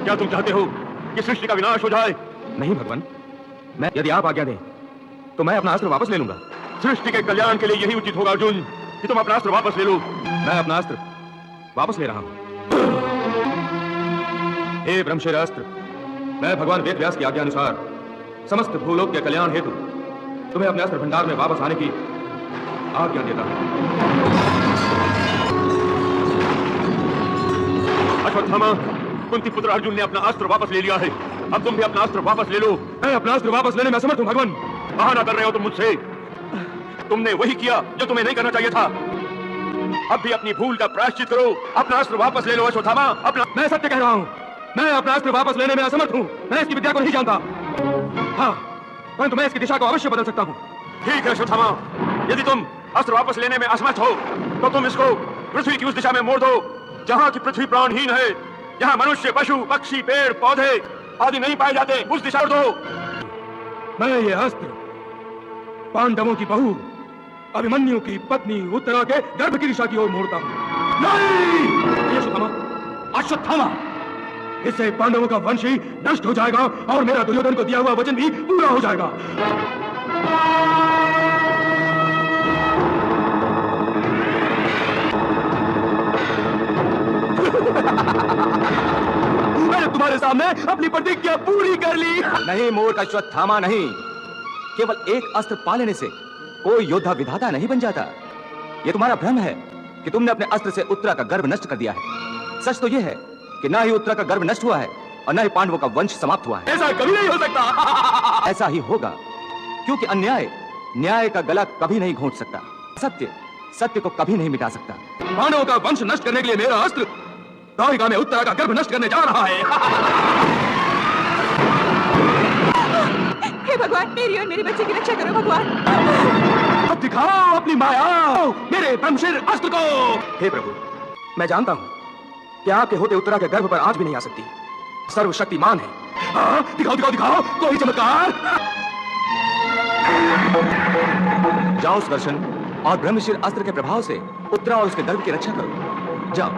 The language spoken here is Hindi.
क्या तुम चाहते हो कि सृष्टि का विनाश हो जाए? नहीं भगवान, मैं यदि आप आज्ञा दें तो मैं अपना अस्त्र वापस ले लूंगा। सृष्टि के कल्याण के लिए यही उचित होगा अर्जुन कि तुम अपना अस्त्र वापस ले लो। मैं अपना अस्त्र वापस ले रहा हूं। हे ब्रह्मशेर अस्त्र, मैं भगवान वेद व्यास की आज्ञा अनुसार समस्त भूलोक के कल्याण हेतु तुम्हें अपने अस्त्र भंडार में वापस आने की आज्ञा देता हूं। अश्वत्थामा, कुंती पुत्र अर्जुन ने अपना अस्त्र वापस ले लिया है। अब तुम भी अपना अस्त्र वापस ले लो। मैं अपना अस्त्र वापस लेने में असमर्थ हूं भगवान। बहाना कर रहे हो तुम मुझसे। तुमने वही किया जो तुम्हें नहीं करना चाहिए था। अब भी अपनी भूल का प्रायश्चित करो। अपना अस्त्र वापस ले लो अश्वत्थामा। अपना मैं सत्य कह रहा हूं, मैं अपना अस्त्र वापस लेने में असमर्थ हूं। मैं इसकी विद्या को नहीं जानता। हाँ, परंतु मैं इसकी दिशा को अवश्य बदल सकता हूं। ठीक है अश्वत्थामा, यदि तुम अस्त्र वापस लेने में असमर्थ हो तो तुम इसको पृथ्वी की उस दिशा में मोड़ दो जहां की पृथ्वी प्राणहीन है, जहां मनुष्य, पशु, पक्षी, पेड़, पौधे आदि नहीं पाए जाते। उस दिशा में दो। मैं ये अस्त्र पांडवों की बहू अभिमन्यु की पत्नी उत्तरा के गर्भ की दिशा की ओर मोड़ता हूं। नहीं अश्वत्थामा, इससे पांडवों का वंश ही नष्ट हो जाएगा और मेरा दुर्योधन को दिया हुआ वचन भी पूरा हो जाएगा। मैंने तुम्हारे सामने अपनी प्रतिज्ञा पूरी कर ली। नहीं मूर्ख अश्वत्थामा, नहीं। केवल एक अस्त्र पा लेने से कोई योद्धा विधाता नहीं बन जाता। यह तुम्हारा भ्रम है कि तुमने अपने अस्त्र से उत्तरा का गर्भ नष्ट कर दिया है। सच तो यह है कि ना ही उत्तरा का गर्भ नष्ट हुआ है और ना ही पांडवों का वंश समाप्त हुआ है। ऐसा कभी नहीं हो सकता। ऐसा ही होगा, क्योंकि अन्याय न्याय का गला कभी नहीं घोंट सकता। सत्य सत्य को कभी नहीं मिटा सकता। पांडवों का वंश नष्ट करने के लिए मेरा अस्त्र द्वारिका में उत्तरा का गर्भ नष्ट करने जा रहा है। हे भगवान, मेरी और मेरे बच्चे की रक्षा करो भगवान। अब दिखाओ अपनी माया, मेरे ब्रह्मशेर अस्त्र को। हे प्रभु, मैं जानता हूं कि आपके होते उत्तरा के गर्भ पर आज भी नहीं आ सकती। सर्वशक्तिमान है। दिखाओ दिखाओ दिखाओ कोई चमत्कार। जाओ सुदर्शन, और ब्रह्मशीर अस्त्र के प्रभाव से उत्तरा और उसके गर्भ की रक्षा करो। जाओ।